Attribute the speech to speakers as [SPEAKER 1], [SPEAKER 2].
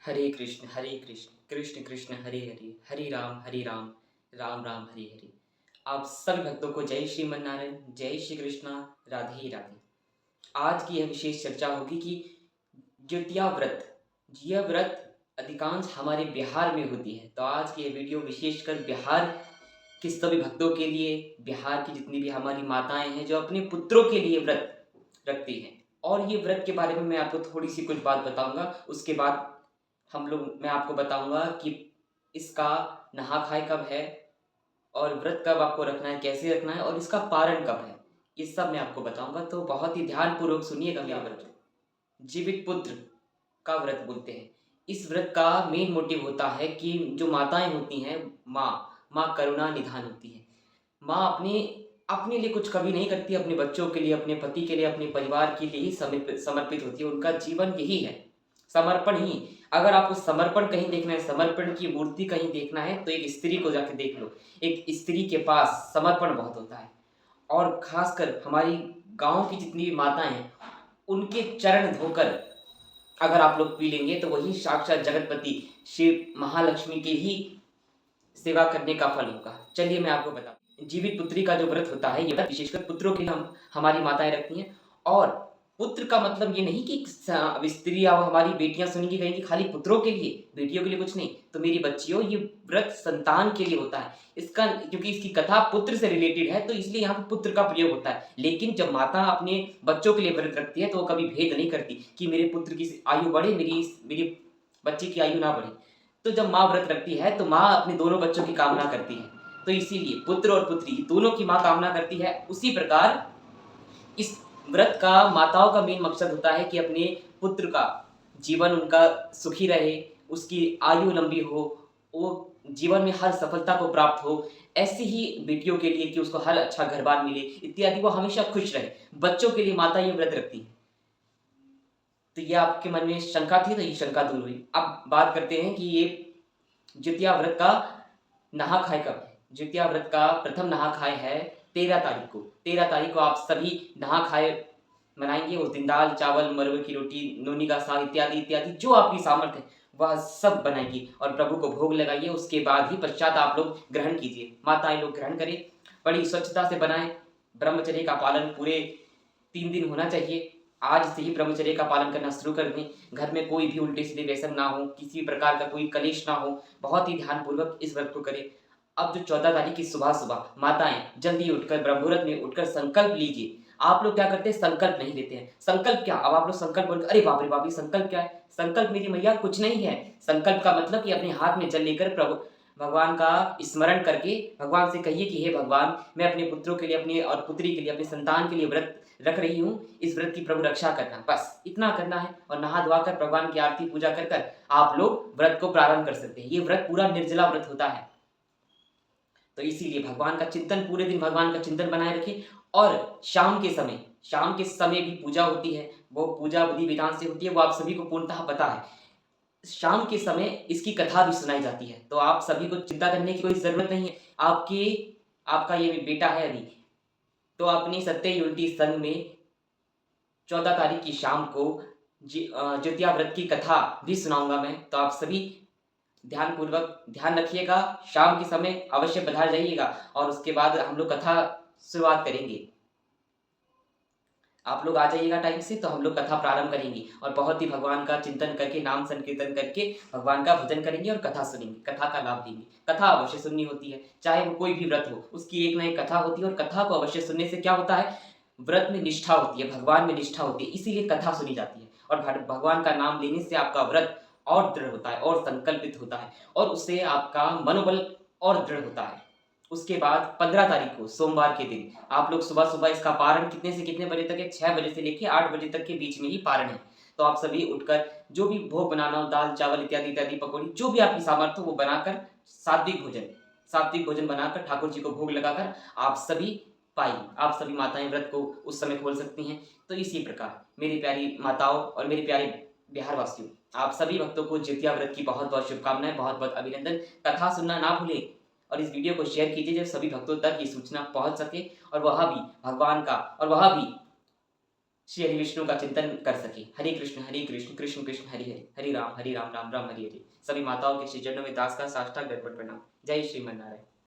[SPEAKER 1] हरे कृष्ण कृष्ण कृष्ण हरे हरे, हरे राम, राम राम हरे हरे। आप सभी भक्तों को जय श्रीमन्नारायण, जय श्री कृष्णा, राधे राधे। आज की यह विशेष चर्चा होगी कि द्वितीया व्रत, यह व्रत अधिकांश हमारे बिहार में होती है। तो आज की यह वीडियो विशेषकर बिहार के सभी भक्तों के लिए, बिहार की जितनी भी हमारी माताएं हैं जो अपने पुत्रों के लिए व्रत रखती हैं। और ये व्रत के बारे में मैं आपको थोड़ी सी कुछ बात बताऊंगा। उसके बाद मैं आपको बताऊंगा कि इसका नहा खाए कब है और व्रत कब आपको रखना है, कैसे रखना है और इसका पारण कब है, ये सब मैं आपको बताऊंगा। तो बहुत ही ध्यानपूर्वक सुनिएगा मेरा व्रत। जीवित पुत्र का व्रत बोलते हैं। इस व्रत का मेन मोटिव होता है कि जो माताएं होती हैं, माँ करुणा निधान होती है। माँ अपने अपने लिए कुछ कभी नहीं करती, अपने बच्चों के लिए, अपने पति के लिए, अपने परिवार के लिए ही समर्पित होती है। उनका जीवन यही है, समर्पण ही। अगर आपको समर्पण कहीं देखना है, समर्पण की मूर्ति कहीं देखना है, तो एक स्त्री को जाके देख लो। एक स्त्री के पास समर्पण बहुत होता है। और खासकर हमारी गांव की जितनी भी माताएं हैं, उनके चरण धोकर अगर आप लोग पी लेंगे तो वही साक्षात जगतपति शिव महालक्ष्मी की ही सेवा करने का फल होगा। चलिए मैं आपको बताऊं, जीवित पुत्री का जो व्रत होता है, ये व्रत विशेषकर पुत्रों के लिए हमारी माताएं रखती हैं। और पुत्र का मतलब ये नहीं कि स्त्री या हमारी बेटियां सुनेंगी कहेंगी खाली पुत्रों के लिए, बेटियों के लिए कुछ नहीं। तो मेरी बच्चियों, ये व्रत संतान के लिए होता है। इसका क्योंकि इसकी कथा पुत्र से रिलेटेड है, तो इसलिए यहाँ पर पुत्र का प्रयोग होता है। लेकिन जब माता अपने बच्चों के लिए व्रत रखती है तो वो कभी भेद नहीं करती कि मेरे पुत्र की आयु बढ़े, मेरी बच्ची की आयु ना बढ़े। तो जब माँ व्रत रखती है तो माँ अपने दोनों बच्चों की कामना करती है। तो इसीलिए पुत्र और पुत्री दोनों की माँ कामना करती है। उसी प्रकार इस व्रत का माताओं का मेन मकसद होता है कि अपने पुत्र का जीवन उनका सुखी रहे, उसकी आयु लंबी हो, वो जीवन में हर सफलता को प्राप्त हो। ऐसी ही बेटियों के लिए कि उसको हर अच्छा घर बार मिले इत्यादि, वो हमेशा खुश रहे। बच्चों के लिए माता ये व्रत रखती है। तो ये आपके मन में शंका थी, तो ये शंका दूर हुई। अब बात करते हैं कि ये द्वितीया व्रत का नहा खाए कब है। द्वितीया व्रत का प्रथम नहा खाए है 13 तारीख को। 13 तारीख को आप सभी नहा खाए मनाएंगे। उस दिन दाल चावल, मरवे की रोटी, नोनी का साग इत्यादि इत्यादि जो आपकी सामर्थ्य है वह सब बनाइए और प्रभु को भोग लगाइए। उसके बाद ही पश्चात आप लोग ग्रहण कीजिए, माताएं लोग ग्रहण करें। बड़ी स्वच्छता से बनाएं। ब्रह्मचर्य का पालन पूरे 3 दिन होना चाहिए। आज से ही ब्रह्मचर्य का पालन करना शुरू कर दें। घर में कोई भी उल्टे सीधे व्यसन ना हो, किसी प्रकार का कोई कलेश ना हो। बहुत ही ध्यानपूर्वक इस व्रत को करें। अब जो 14 तारीख की सुबह सुबह माताएं जल्दी उठकर ब्रह्म मुहूर्त में उठकर संकल्प लीजिए। आप लोग क्या करते हैं, संकल्प नहीं लेते हैं। संकल्प क्या, अब आप लोग संकल्प बोलकर अरे बाप रे बाप, ये संकल्प क्या है। संकल्प मेरी मैया कुछ नहीं है। संकल्प का मतलब कि अपने हाथ में जल लेकर प्रभु भगवान का स्मरण करके भगवान से कहिए कि हे भगवान, मैं अपने पुत्रों के लिए, अपने और पुत्री के लिए, अपने संतान के लिए व्रत रख रही हूँ। इस व्रत की प्रभु रक्षा करना, बस इतना करना है। और नहा धोआ कर भगवान की आरती पूजा कर कर आप लोग व्रत को प्रारंभ कर सकते हैं। ये व्रत पूरा निर्जला व्रत होता है। तो इसीलिए भगवान का चिंतन, पूरे दिन भगवान का चिंतन बनाए रखिए। और शाम के समय भी पूजा होती है। वो पूजा विधि विधान से होती है, वो आप सभी को पूर्णतः पता है। शाम के समय इसकी कथा भी सुनाई जाती है। तो आप सभी को चिंता करने की कोई जरूरत नहीं है। आपका ये बेटा है अभी, तो अपनी सत्य यूनिटी संघ में 14 तारीख की शाम को द्वितीया व्रत की कथा भी सुनाऊंगा मैं। तो आप सभी ध्यानपूर्वक ध्यान रखिएगा। शाम के समय अवश्य पधार जाइएगा और उसके बाद हम लोग कथा शुरुआत करेंगे। आप लोग आ जाइएगा टाइम से, तो हम लोग कथा प्रारंभ करेंगे और बहुत ही भगवान का चिंतन करके, नाम संकीर्तन करके भगवान का भजन करेंगे और कथा सुनेंगे, कथा का लाभ लेंगे। कथा अवश्य सुननी होती है, चाहे वो कोई भी व्रत हो, उसकी एक ना एक कथा होती है। और कथा को अवश्य सुनने से क्या होता है, व्रत में निष्ठा होती है, भगवान में निष्ठा होती है, इसीलिए कथा सुनी जाती है। और भगवान का नाम लेने से आपका व्रत और दृढ़ होता है और संकल्पित होता है, और उससे आपका मनोबल और दृढ़ होता है। उसके बाद 15 तारीख को सोमवार के दिन आप लोग सुबह सुबह इसका पारण कितने से कितने बजे तक है, 6 बजे से लेकर 8 बजे तक के बीच में ही पारण है। तो आप सभी उठकर जो भी भोग बनाना हो, दाल चावल इत्यादि इत्यादि, पकौड़ी, जो भी आपकी सामर्थ्य हो वो बनाकर सात्विक भोजन बनाकर ठाकुर जी को भोग लगाकर आप सभी पाइए। आप सभी माताएं व्रत को उस समय खोल सकती हैं। तो इसी प्रकार मेरी प्यारी माताओं और मेरे प्यारे बिहार वासियों, आप सभी भक्तों को द्वितीया व्रत की बहुत बहुत शुभकामनाएं, बहुत बहुत अभिनंदन। कथा सुनना ना भूलें और इस वीडियो को शेयर कीजिए जब सभी भक्तों तक ये सूचना पहुंच सके, और वह भी भगवान का, और वह भी श्री हरि विष्णु का चिंतन कर सके। हरे कृष्ण कृष्ण कृष्ण हरि हरि, हरि राम राम राम हरि हरि। सभी माताओं के श्री चरणों में दास का साष्टांग दंडवत प्रणाम। जय श्रीमन नारायण।